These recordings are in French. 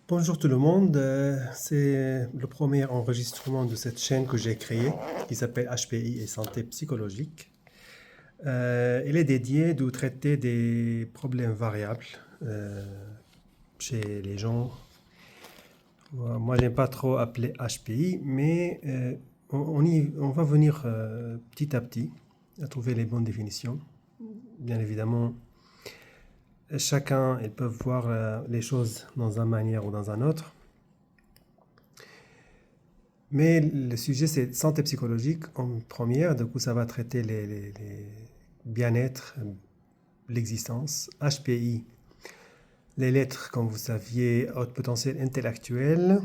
Bonjour tout le monde, c'est le premier enregistrement de cette chaîne que j'ai créée qui s'appelle HPI et Santé Psychologique. Elle est dédiée de traiter des problèmes variables euh, chez les gens. Moi, j'aime pas trop appeler HPI, mais on va venir petit à petit à trouver les bonnes définitions. Bien évidemment, chacun, ils peuvent voir les choses dans une manière ou dans une autre. Mais le sujet, c'est santé psychologique en première. Du coup, ça va traiter les bien-être, l'existence. HPI, les lettres, comme vous saviez, haute potentiel intellectuel.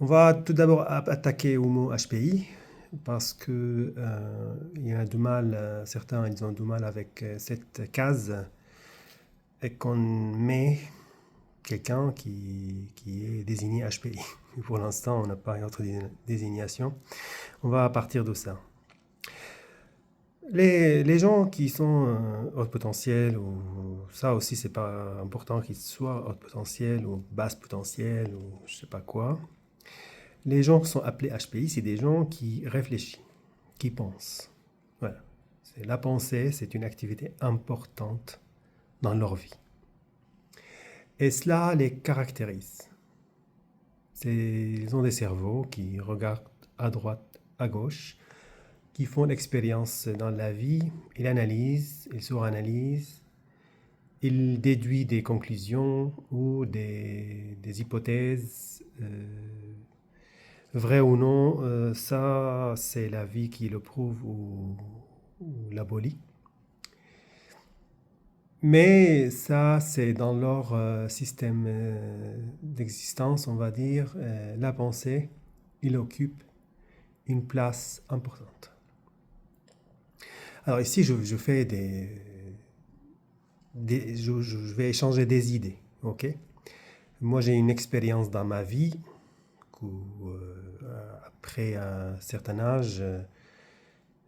On va tout d'abord attaquer au mot HPI parce que il y a du mal, certains ils ont du mal avec cette case et qu'on met quelqu'un qui est désigné HPI. Pour l'instant, on n'a pas une autre désignation. On va partir de ça. Les gens qui sont haut potentiel, ou ça aussi c'est pas important qu'ils soient haut potentiel ou basse potentiel ou je sais pas quoi. Les gens qui sont appelés HPI, c'est des gens qui réfléchissent, qui pensent. Voilà. La pensée, c'est une activité importante dans leur vie. Et cela les caractérise. Ils ont des cerveaux qui regardent à droite, à gauche, qui font l'expérience dans la vie, ils analysent, ils suranalysent, ils déduisent des conclusions ou des hypothèses, vraies ou non, ça c'est la vie qui le prouve ou l'abolit. Mais ça c'est dans leur système d'existence, on va dire, la pensée, il occupe une place importante. Alors ici, je fais je vais échanger des idées, ok? Moi, j'ai une expérience dans ma vie après un certain âge,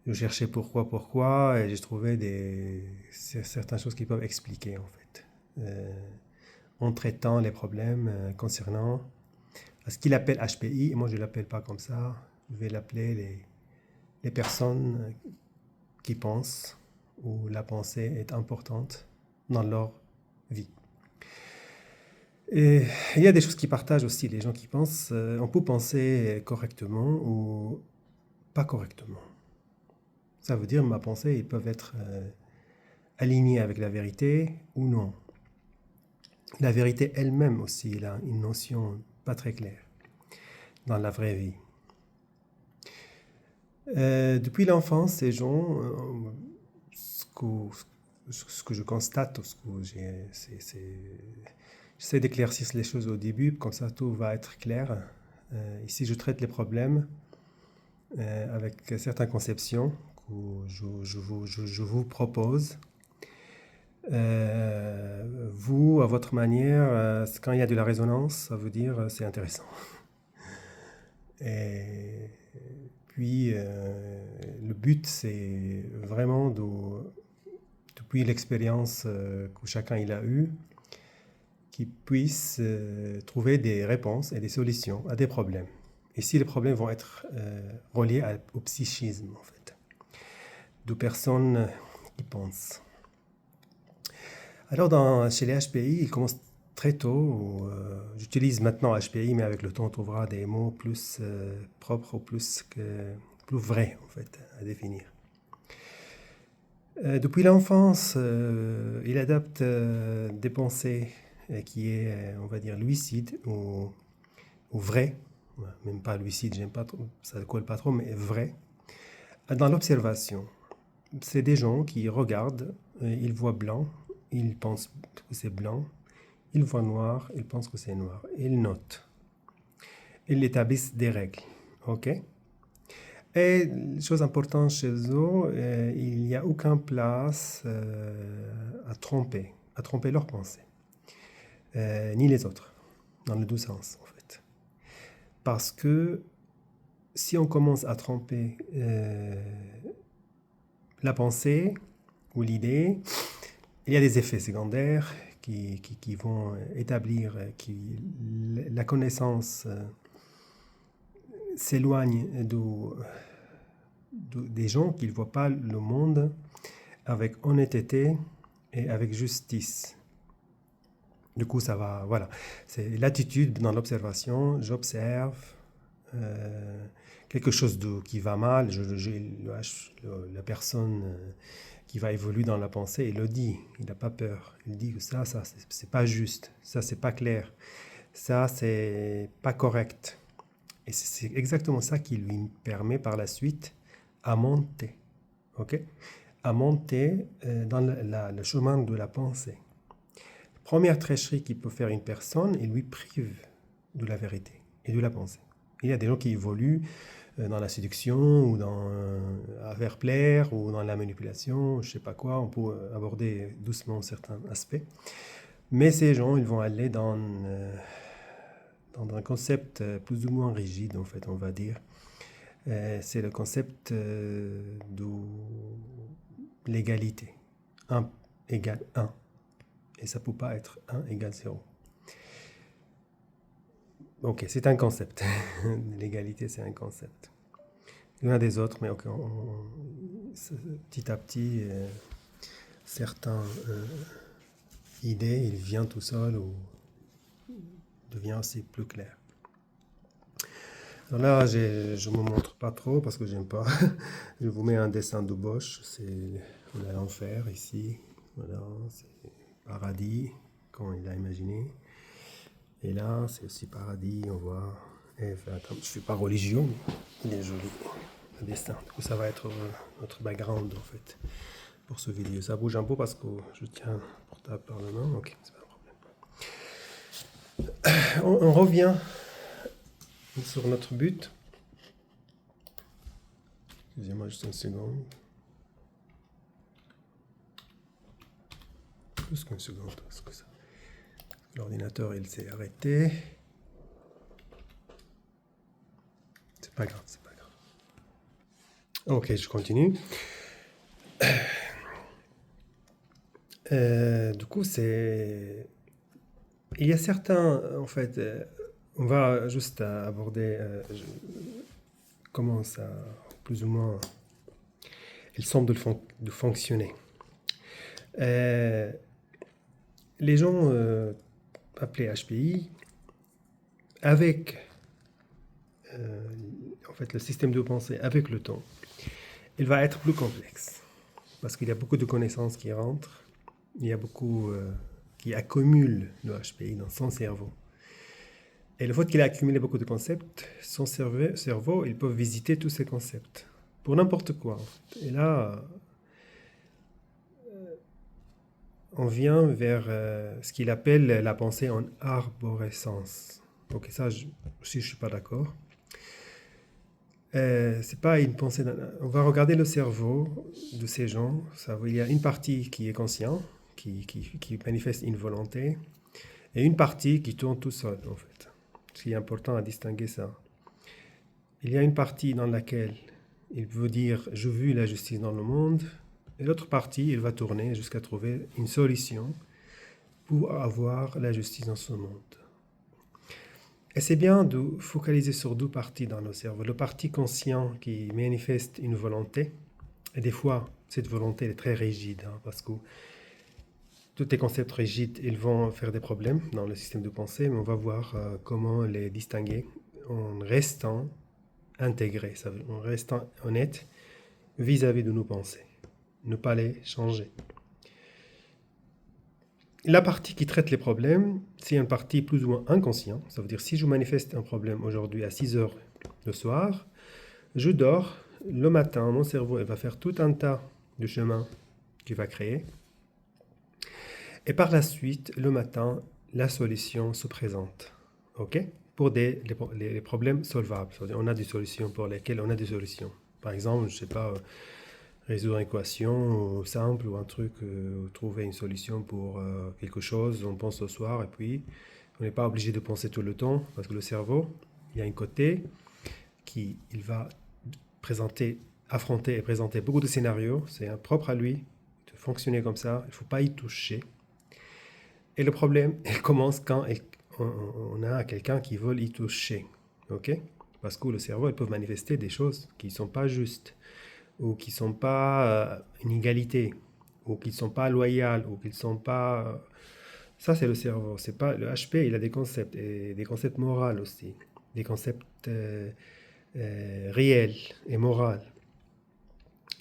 je cherchais pourquoi, et j'ai trouvé certaines choses qui peuvent expliquer, en fait, en traitant les problèmes concernant ce qu'il appelle HPI, et moi je ne l'appelle pas comme ça, je vais l'appeler les personnes qui pensent, où la pensée est importante dans leur vie. Et il y a des choses qui partagent aussi les gens qui pensent. On peut penser correctement ou pas correctement. Ça veut dire ma pensée, ils peuvent être alignés avec la vérité ou non. La vérité elle-même aussi, elle a une notion pas très claire dans la vraie vie. Depuis l'enfance, ces gens, ce que je constate, j'essaie d'éclaircir les choses au début, comme ça tout va être clair. Ici, je traite les problèmes avec certaines conceptions que je vous propose. Vous, à votre manière, quand il y a de la résonance, ça veut dire c'est intéressant. Et puis, le but, c'est vraiment depuis l'expérience que chacun il a eue, qu'ils puissent trouver des réponses et des solutions à des problèmes. Et si les problèmes vont être reliés au psychisme, en fait, de personnes qui pensent. Alors, chez les HPI, ils commencent très tôt. J'utilise maintenant HPI, mais avec le temps, on trouvera des mots plus propres ou plus vrais, en fait, à définir. Depuis l'enfance, il adapte des pensées qui est, on va dire, lucide ou vrai, même pas lucide, j'aime pas trop, ça ne colle pas trop, mais vrai, dans l'observation. C'est des gens qui regardent, ils voient blanc, ils pensent que c'est blanc, ils voient noir, ils pensent que c'est noir. Ils notent. Ils établissent des règles. OK? Et chose importante chez eux, il n'y a aucune place à tromper leurs pensées, ni les autres, dans le doux sens en fait. Parce que si on commence à tromper la pensée ou l'idée, il y a des effets secondaires qui vont établir que la connaissance s'éloigne des gens qui ne voient pas le monde avec honnêteté et avec justice. Du coup, ça va, voilà. C'est l'attitude dans l'observation. J'observe quelque chose qui va mal. La personne qui va évoluer dans la pensée, il le dit. Il n'a pas peur. Il dit que ça, c'est pas juste. Ça, c'est pas clair. Ça, c'est pas correct. Et c'est exactement ça qui lui permet par la suite à monter. OK? À monter dans le chemin de la pensée. Première tricherie qu'il peut faire une personne, il lui prive de la vérité et de la pensée. Il y a des gens qui évoluent dans la séduction ou à faire plaire ou dans la manipulation, je ne sais pas quoi, on peut aborder doucement certains aspects. Mais ces gens, ils vont aller dans un concept plus ou moins rigide, en fait, on va dire. C'est le concept de l'égalité. 1 égale 1. Et ça ne peut pas être 1 égale 0. Ok, c'est un concept. L'égalité, c'est un concept. Il y en a des autres, mais okay, petit à petit, certaines idées, il vient tout seul ou devient aussi plus clair. Alors là, je ne me montre pas trop parce que j'aime pas. Je vous mets un dessin de Bosch. On a l'enfer ici. Voilà, c'est paradis, quand il a imaginé. Et là, c'est aussi paradis, on voit. Attends, je ne suis pas religieux, mais il est joli, le dessin. Du coup, ça va être notre background, en fait, pour ce vidéo. Ça bouge un peu parce que je tiens le portable par la main. Ok, c'est pas un problème. On revient sur notre but. Excusez-moi juste une seconde. Plus qu'une seconde, parce que ça... L'ordinateur, il s'est arrêté. C'est pas grave, c'est pas grave. Ok, je continue. Du coup, il y a certains, en fait, on va juste aborder comment ça, plus ou moins, il semble de fonctionner. Les gens appelés HPI, avec en fait, le système de pensée avec le temps, il va être plus complexe. Parce qu'il y a beaucoup de connaissances qui rentrent, il y a beaucoup qui accumulent le HPI dans son cerveau. Et le fait qu'il a accumulé beaucoup de concepts, son cerveau, il peut visiter tous ces concepts. Pour n'importe quoi, en fait. Et là, on vient vers ce qu'il appelle la pensée en arborescence. Ok, ça, je suis pas d'accord. C'est pas une pensée. On va regarder le cerveau de ces gens. Il y a une partie qui est conscient, qui manifeste une volonté, et une partie qui tourne tout seul, en fait. Ce qui est important à distinguer ça. Il y a une partie dans laquelle il veut dire « je veux la justice dans le monde », et l'autre partie, il va tourner jusqu'à trouver une solution pour avoir la justice dans ce monde. Et c'est bien de focaliser sur deux parties dans le cerveau. Le parti conscient qui manifeste une volonté, et des fois, cette volonté est très rigide, parce que tous les concepts rigides, ils vont faire des problèmes dans le système de pensée, mais on va voir comment les distinguer en restant intégré, en restant honnête vis-à-vis de nos pensées, ne pas les changer. La partie qui traite les problèmes, c'est une partie plus ou moins inconsciente. Ça veut dire si je manifeste un problème aujourd'hui à 6 heures le soir, je dors, le matin, mon cerveau il va faire tout un tas de chemins qu'il va créer. Et par la suite, le matin, la solution se présente. OK? Pour les problèmes solvables. C'est-à-dire, on a des solutions pour lesquelles on a des solutions. Par exemple, je ne sais pas, résoudre une équation simple ou un truc, trouver une solution pour quelque chose, on pense au soir et puis on n'est pas obligé de penser tout le temps parce que le cerveau, il y a un côté il va affronter et présenter beaucoup de scénarios, c'est propre à lui, de fonctionner comme ça, il ne faut pas y toucher. Et le problème, il commence quand on a quelqu'un qui veut y toucher. Ok? Parce que le cerveau, il peut manifester des choses qui ne sont pas justes, ou qui ne sont pas une égalité, ou qui ne sont pas loyales, ou qui ne sont pas... Ça, c'est le cerveau. C'est pas, le HP, il a des concepts, et des concepts moraux aussi, des concepts réels et moraux.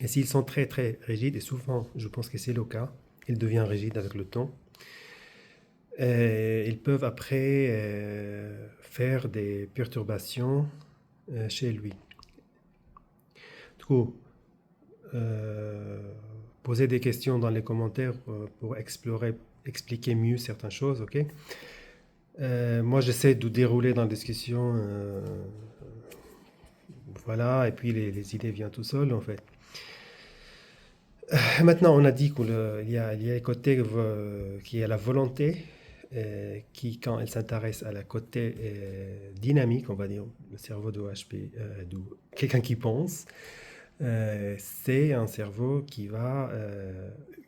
Et s'ils sont très très rigides, et souvent je pense que c'est le cas, ils deviennent rigides avec le temps, ils peuvent après faire des perturbations chez lui. Du coup, euh, posez des questions dans les commentaires pour expliquer mieux certaines choses, ok? Moi, j'essaie de dérouler dans la discussion, voilà, et puis les idées viennent tout seul, en fait. Maintenant, on a dit qu'il y a le côté qui est la volonté, qui, quand elle s'intéresse à la côté dynamique, on va dire, le cerveau de HP, de quelqu'un qui pense, c'est un cerveau qui va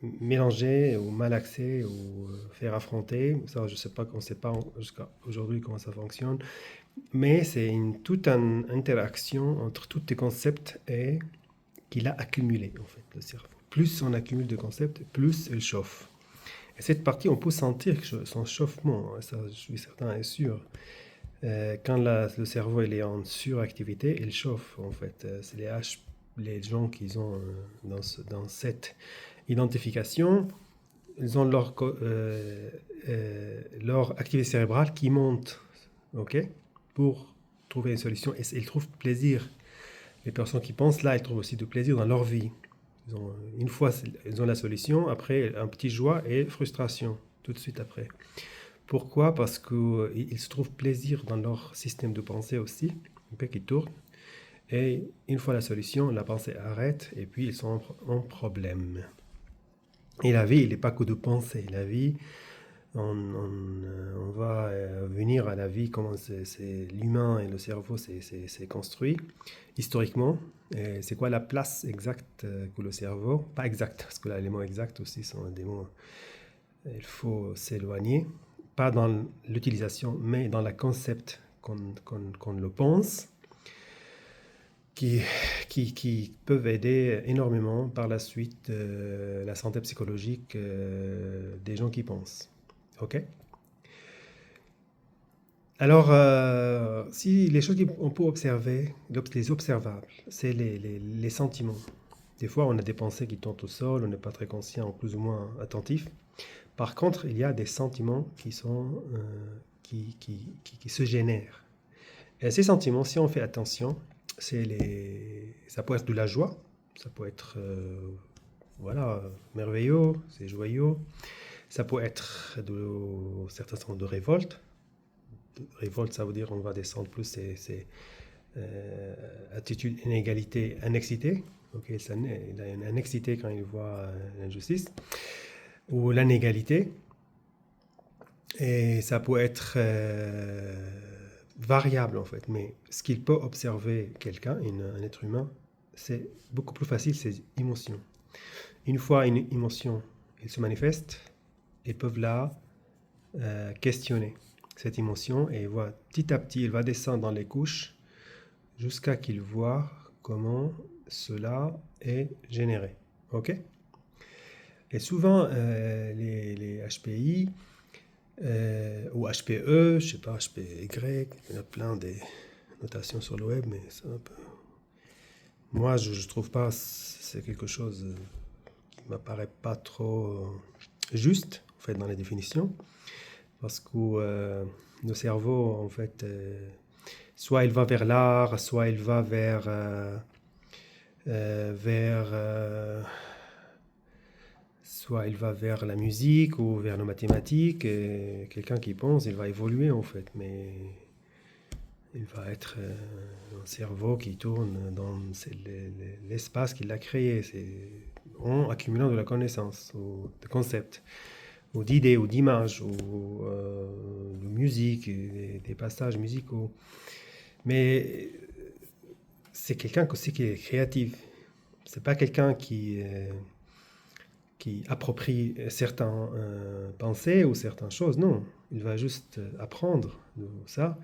mélanger ou malaxer ou faire affronter. Ça, je sais pas, on ne sait pas jusqu'à aujourd'hui comment ça fonctionne, mais c'est toute une interaction entre tous les concepts et qu'il a accumulé, en fait, le cerveau. Plus on accumule de concepts, plus il chauffe. Et cette partie, on peut sentir son chauffement, hein, ça je suis certain et sûr. Quand le cerveau il est en suractivité, il chauffe, en fait. C'est les gens qui ont dans cette identification, ils ont leur activité cérébrale qui monte, ok, pour trouver une solution. Et ils trouvent plaisir. Les personnes qui pensent là, elles trouvent aussi du plaisir dans leur vie. Une fois, ils ont la solution, après, un petit joie et frustration, tout de suite après. Pourquoi? Parce qu'ils se trouvent plaisir dans leur système de pensée aussi, qui tourne. Et une fois la solution, la pensée arrête et puis ils sont en problème. Et la vie, il n'est pas que de penser. La vie, on va venir à la vie, comment l'humain et le cerveau c'est construit historiquement. C'est quoi la place exacte que le cerveau, pas exact, parce que là les mots exacts aussi sont des mots, il faut s'éloigner, pas dans l'utilisation, mais dans le concept qu'on le pense, qui, qui peuvent aider énormément par la suite la santé psychologique des gens qui pensent. Ok? Alors, si les choses qu'on peut observer, les observables, c'est les sentiments. Des fois, on a des pensées qui tombent au sol, on n'est pas très conscient ou plus ou moins attentif. Par contre, il y a des sentiments qui sont, qui se génèrent. Et ces sentiments, si on fait attention, ça peut être de la joie, ça peut être, voilà, merveilleux, c'est joyeux. Ça peut être certains sens de révolte. Révolte, ça veut dire on va descendre plus, c'est attitude, inégalité, annexité. Ok, il a une annexité quand il voit l'injustice ou l'inégalité. Et ça peut être variable en fait, mais ce qu'il peut observer quelqu'un, un être humain, c'est beaucoup plus facile, ses émotions. Une fois une émotion, elle se manifeste, ils peuvent la questionner cette émotion et voit petit à petit, il va descendre dans les couches jusqu'à qu'il voit comment cela est généré. Ok? Et souvent, les HPI ou HPE, je sais pas, HPY, il y en a plein des notations sur le web, mais c'est un peu... Moi, je ne trouve pas, c'est quelque chose qui m'apparaît pas trop juste, en fait, dans les définitions, parce que le cerveau, en fait, soit il va vers l'art, soit il va soit il va vers la musique ou vers les mathématiques. Et quelqu'un qui pense, il va évoluer en fait, mais il va être un cerveau qui tourne dans l'espace qu'il a créé, en accumulant de la connaissance, ou de concepts, ou d'idées, ou d'images, ou de musique, des passages musicaux. Mais c'est quelqu'un aussi qui est créatif. C'est pas quelqu'un qui approprie certaines pensées ou certaines choses. Non, il va juste apprendre de ça.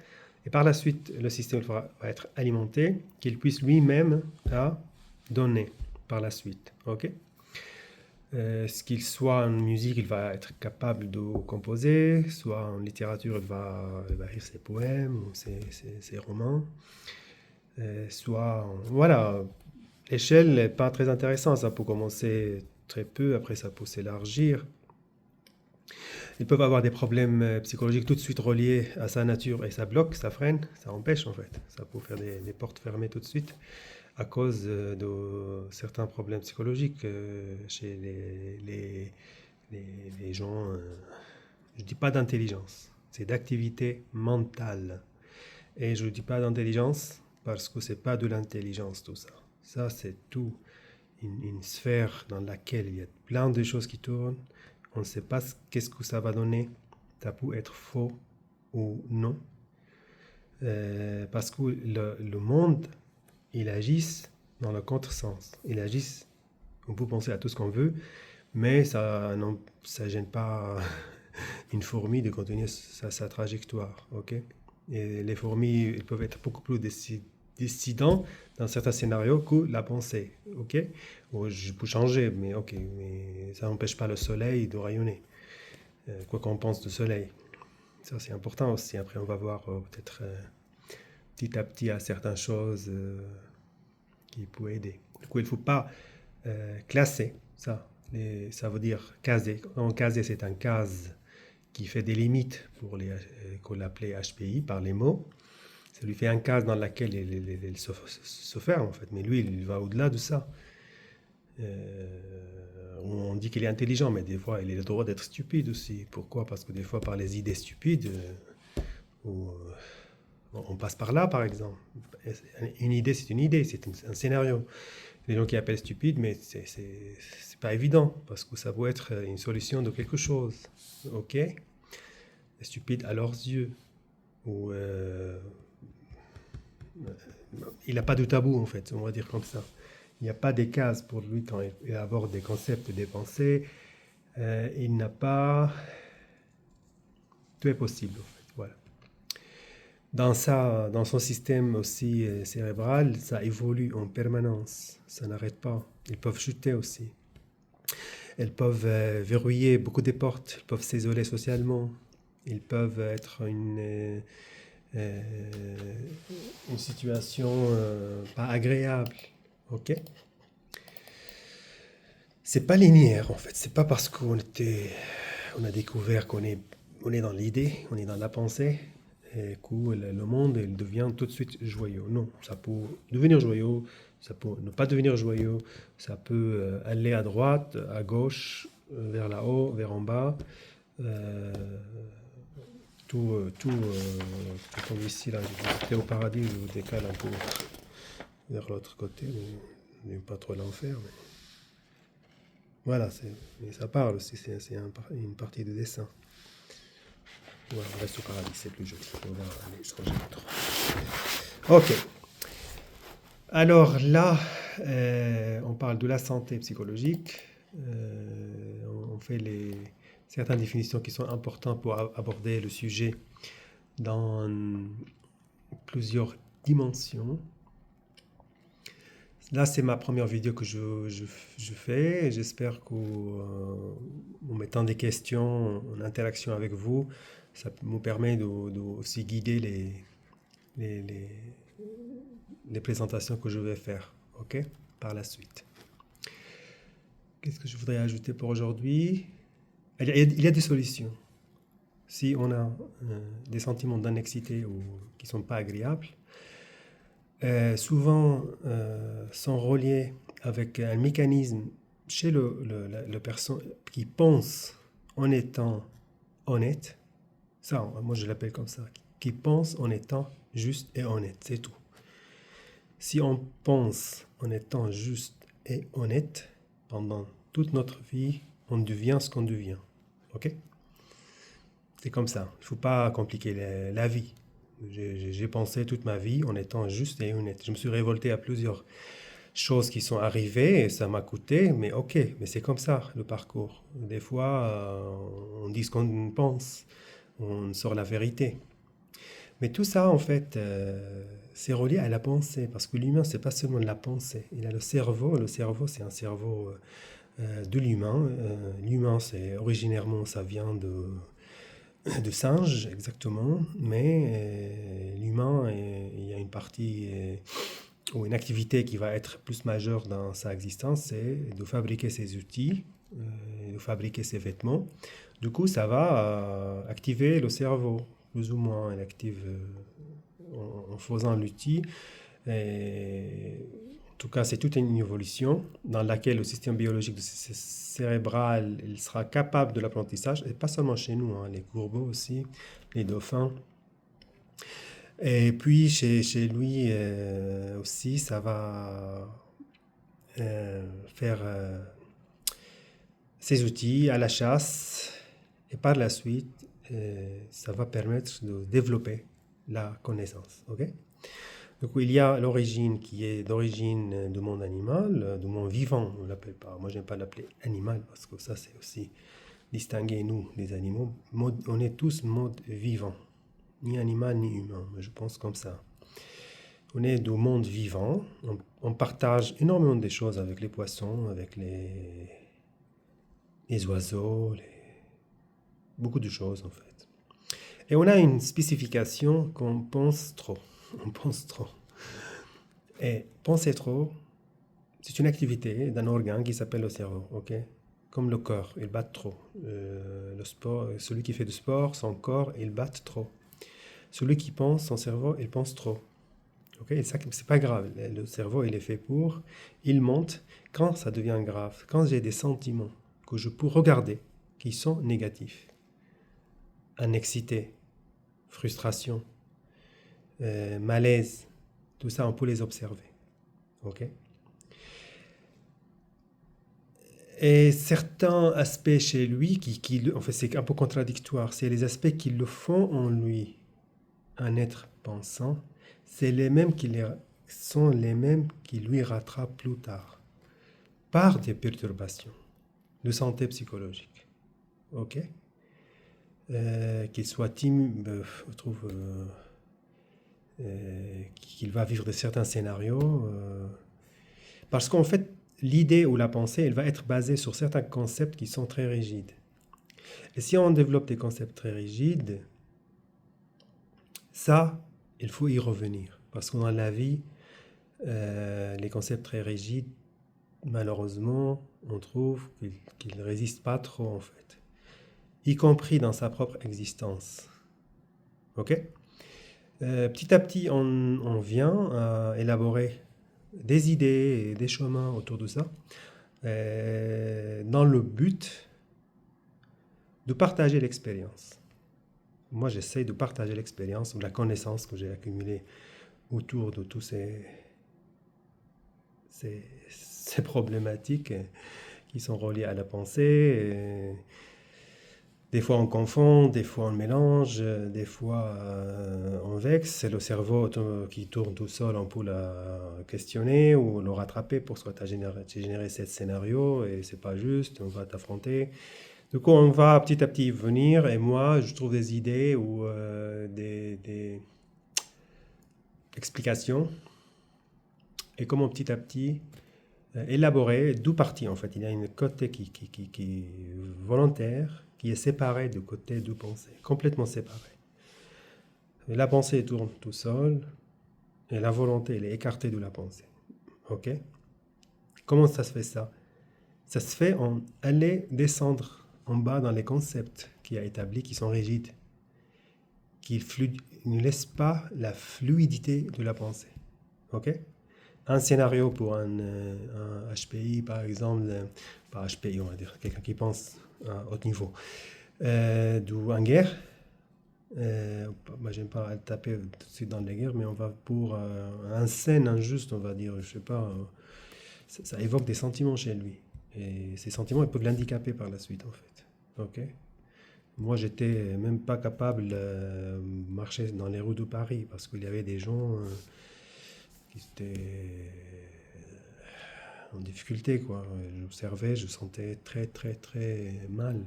Et par la suite, le système va être alimenté, qu'il puisse lui-même donner par la suite. Ok. Ce qu'il soit en musique, il va être capable de composer, soit en littérature, il va écrire ses poèmes ou ses romans, soit, voilà, l'échelle n'est pas très intéressante, ça peut commencer très peu, après ça peut s'élargir. Ils peuvent avoir des problèmes psychologiques tout de suite reliés à sa nature et ça bloque, ça freine, ça empêche en fait. Ça peut faire des portes fermées tout de suite à cause de certains problèmes psychologiques chez les gens. Je ne dis pas d'intelligence, c'est d'activité mentale. Et je ne dis pas d'intelligence parce que ce n'est pas de l'intelligence tout ça. Ça, c'est tout une sphère dans laquelle il y a plein de choses qui tournent. On ne sait pas qu'est-ce que ça va donner. Ça peut être faux ou non. Parce que le monde, il agisse dans le contresens. Il agisse, on peut penser à tout ce qu'on veut, mais ça ne gêne pas une fourmi de continuer sa trajectoire. Okay. Et les fourmis, ils peuvent être beaucoup plus décidants dans certains scénarios que la pensée. Okay. Je peux changer, mais ok, mais ça n'empêche pas le soleil de rayonner. Quoi qu'on pense du soleil. Ça, c'est important aussi. Après, on va voir peut-être petit à petit à certaines choses qui peuvent aider. Du coup, il ne faut pas classer ça. Ça veut dire caser. En caser, c'est un case qui fait des limites pour qu'on l'appelait HPI par les mots. Ça lui fait un case dans lequel il se fait en fait. Mais lui, il va au-delà de ça. On dit qu'il est intelligent, mais des fois, il a le droit d'être stupide aussi. Pourquoi? Parce que des fois, par les idées stupides, on passe par là, par exemple. Une idée, c'est une idée, c'est un scénario. Les gens qui appellent stupide, mais c'est pas évident, parce que ça peut être une solution de quelque chose. Ok? Stupide à leurs yeux. Ou il n'a pas de tabou, en fait, on va dire comme ça. Il n'y a pas des cases pour lui quand il aborde des concepts, des pensées. Il n'a pas... Tout est possible, en fait. Voilà. Dans son système aussi cérébral, ça évolue en permanence. Ça n'arrête pas. Ils peuvent chuter aussi. Elles peuvent verrouiller beaucoup de portes. Ils peuvent s'isoler socialement. Ils peuvent être une situation pas agréable. Ok? C'est pas linéaire en fait. C'est pas parce on a découvert qu'on est dans l'idée, on est dans la pensée, et que le monde il devient tout de suite joyeux. Non, ça peut devenir joyeux, ça peut ne pas devenir joyeux, ça peut aller à droite, à gauche, vers là-haut, vers en bas. Tout comme ici, là, j'étais au paradis, je vous décale un peu vers l'autre côté, mais n'aime pas trop l'enfer. Mais... Voilà, mais ça parle aussi, c'est une partie de dessin. Voilà, on reste au paradis, c'est plus joli. On va aller changer d'autre. Ok. Alors là, on parle de la santé psychologique. On fait certaines définitions qui sont importantes pour aborder le sujet dans plusieurs dimensions. Là, c'est ma première vidéo que je fais. J'espère qu'en mettant des questions, en interaction avec vous, ça me permet de aussi guider les présentations que je vais faire, ok, par la suite. Qu'est-ce que je voudrais ajouter pour aujourd'hui? Il y a des solutions. Si on a des sentiments d'annexité ou qui ne sont pas agréables, souvent sont reliés avec un mécanisme chez la personne qui pense en étant honnête. Ça, moi je l'appelle comme ça, qui pense en étant juste et honnête, c'est tout. Si on pense en étant juste et honnête pendant toute notre vie, on devient ce qu'on devient. Ok? C'est comme ça. Il ne faut pas compliquer la vie. J'ai pensé toute ma vie en étant juste et honnête. Je me suis révolté à plusieurs choses qui sont arrivées et ça m'a coûté, mais ok, mais c'est comme ça le parcours. Des fois, on dit ce qu'on pense, on sort la vérité. Mais tout ça, en fait, c'est relié à la pensée, parce que l'humain, c'est pas seulement de la pensée. Il a le cerveau. Le cerveau, c'est un cerveau de l'humain. L'humain, c'est originairement, ça vient de singe, exactement. Mais l'humain, il y a une partie ou une activité qui va être plus majeure dans sa existence, c'est de fabriquer ses outils, de fabriquer ses vêtements. Du coup, ça va activer le cerveau, plus ou moins. Il active en faisant l'outil. Et, en tout cas, c'est toute une évolution dans laquelle le système biologique cérébral il sera capable de l'apprentissage, et pas seulement chez nous, hein, les corbeaux aussi, les dauphins. Et puis chez lui aussi, ça va faire ses outils à la chasse, et par la suite, ça va permettre de développer la connaissance. Ok. Donc il y a l'origine qui est d'origine du monde animal, du monde vivant, on l'appelle pas. Moi, j'aime pas l'appeler animal parce que ça, c'est aussi distinguer nous des animaux. On est tous mode vivant, ni animal ni humain, mais je pense comme ça. On est du monde vivant, on partage énormément de choses avec les poissons, avec les oiseaux, beaucoup de choses en fait. Et on a une spécification qu'on pense trop. On pense trop. Et penser trop, c'est une activité d'un organe qui s'appelle le cerveau, ok? Comme le corps, il bat trop. Le sport, celui qui fait du sport, son corps, il bat trop. Celui qui pense, son cerveau, il pense trop. Ok? Et ça, c'est pas grave. Le cerveau, il est fait pour. Il monte quand ça devient grave. Quand j'ai des sentiments que je peux regarder qui sont négatifs. Annexité, frustration, malaise, tout ça, on peut les observer. Ok? Et certains aspects chez lui, en fait, c'est un peu contradictoire. C'est les aspects qui le font en lui un être pensant, sont les mêmes qui lui rattrapent plus tard par des perturbations de santé psychologique. Ok. Qu'il soit timide, je trouve qu'il va vivre de certains scénarios. Parce qu'en fait, l'idée ou la pensée, elle va être basée sur certains concepts qui sont très rigides. Et si on développe des concepts très rigides, ça, il faut y revenir. Parce que dans la vie, les concepts très rigides, malheureusement, on trouve qu'ils ne résistent pas trop, en fait. Y compris dans sa propre existence. Ok? Petit à petit, on vient à élaborer des idées et des chemins autour de ça, dans le but de partager l'expérience. Moi, j'essaie de partager l'expérience ou la connaissance que j'ai accumulée autour de tous ces problématiques qui sont reliées à la pensée. Des fois, on confond, des fois, on mélange, des fois, on vexe. C'est le cerveau qui tourne tout seul. On peut le questionner ou le rattraper pour soit générer ce scénario et c'est pas juste, on va t'affronter. Du coup, on va petit à petit venir et moi, je trouve des idées ou des explications et comment petit à petit élaborer, d'où partie en fait. Il y a une côté qui est volontaire, qui est séparée du côté de pensée, complètement séparée. Et la pensée tourne tout seul et la volonté elle est écartée de la pensée. Ok? Comment ça se fait ça? Ça se fait en aller descendre en bas dans les concepts qu'il a établis, qui sont rigides, qui ne laissent pas la fluidité de la pensée. Ok? Un scénario pour un HPI, par exemple, pas HPI, on va dire, quelqu'un qui pense à haut niveau, en guerre. Moi, j'aime pas taper tout de suite dans les guerres, mais on va pour un scène injuste, on va dire, je sais pas, ça évoque des sentiments chez lui. Et ces sentiments, ils peuvent l'handicaper par la suite, en fait. Ok? Moi, j'étais même pas capable de marcher dans les rues de Paris parce qu'il y avait des gens qui étaient en difficulté, quoi. J'observais, je sentais très, très, très mal.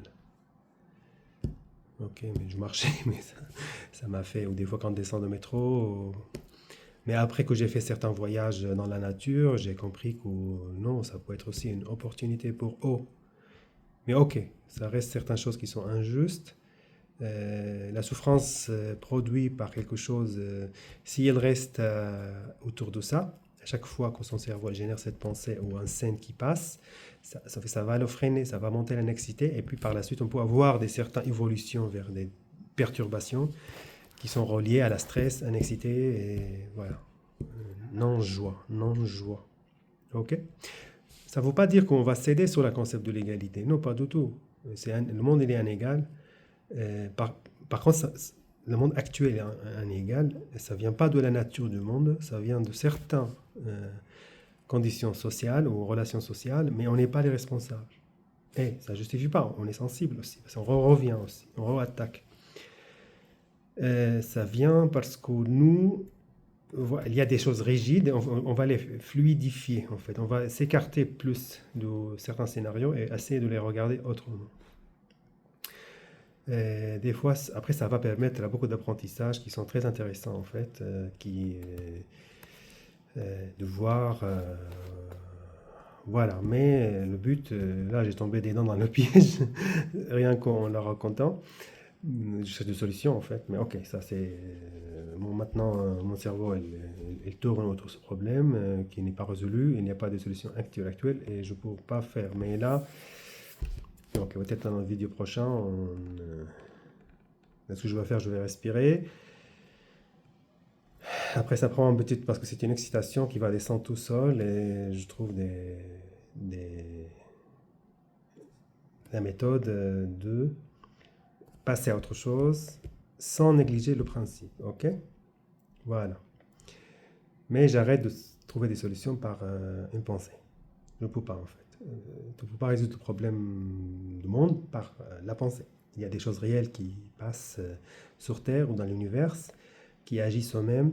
Ok, mais je marchais, mais ça m'a fait, ou des fois quand on descend de métro. Mais après que j'ai fait certains voyages dans la nature, j'ai compris que non, ça peut être aussi une opportunité pour eux. Mais ok, ça reste certaines choses qui sont injustes. La souffrance produite par quelque chose, si elle reste autour de ça, à chaque fois que son cerveau génère cette pensée ou un scène qui passe, ça va le freiner, ça va monter l'anxiété, et puis par la suite, on peut avoir des certaines évolutions vers des perturbations qui sont reliées à la stress, à l'anxiété, et voilà. Non-joie, non-joie. Ok? Ça ne veut pas dire qu'on va céder sur le concept de l'égalité. Non, pas du tout. Le monde, il est inégal. Euh, par, par contre, le monde actuel est inégal. Ça ne vient pas de la nature du monde, ça vient de certaines conditions sociales ou relations sociales, mais on n'est pas les responsables. Et ça ne justifie pas, on est sensible aussi, parce qu'on revient aussi, on re-attaque. Ça vient parce que nous, il y a des choses rigides, on va les fluidifier en fait. On va s'écarter plus de certains scénarios et essayer de les regarder autrement. Des fois, après, ça va permettre à beaucoup d'apprentissages qui sont très intéressants en fait, de voir. Voilà, mais le but, là j'ai tombé des dents dans le piège, rien qu'en la racontant. Je cherche des solutions en fait, mais ok, ça c'est. Maintenant, mon cerveau il tourne autour de ce problème qui n'est pas résolu, il n'y a pas de solution actuelle et je ne peux pas faire. Mais là, donc peut-être dans le vidéo prochain, ce que je vais faire, je vais respirer. Après, ça prend un petit parce que c'est une excitation qui va descendre tout seul et je trouve la méthode de passer à autre chose sans négliger le principe. Ok? Voilà. Mais j'arrête de trouver des solutions par une pensée. Je ne peux pas en fait. Tu ne peux pas résoudre le problème du monde par la pensée. Il y a des choses réelles qui passent sur Terre ou dans l'univers, qui agissent eux-mêmes,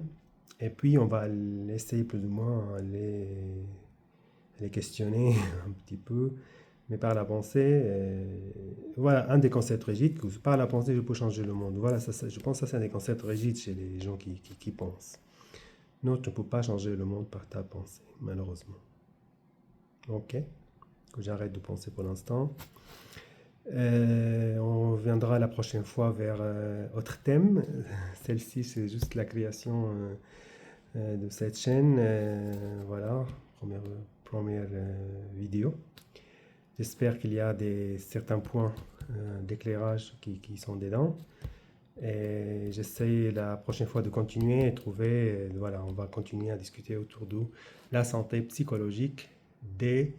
et puis on va essayer plus ou moins les questionner un petit peu, mais par la pensée. Voilà, un des concepts rigides, que par la pensée je peux changer le monde. Voilà, je pense que ça c'est un des concepts rigides chez les gens qui pensent. Non, tu ne peux pas changer le monde par ta pensée, malheureusement. Ok, que j'arrête de penser pour l'instant. On reviendra la prochaine fois vers autre thème. Celle-ci, c'est juste la création de cette chaîne. Voilà, première vidéo. J'espère qu'il y a certains points d'éclairage qui sont dedans. Et j'essaie la prochaine fois de continuer et trouver, voilà, on va continuer à discuter autour de la santé psychologique des,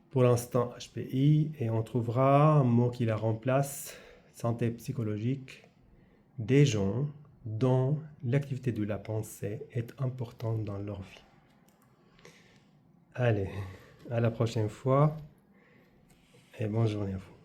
pour l'instant, HPI, et on trouvera un mot qui la remplace, santé psychologique des gens dont l'activité de la pensée est importante dans leur vie. Allez, à la prochaine fois et bonne journée à vous.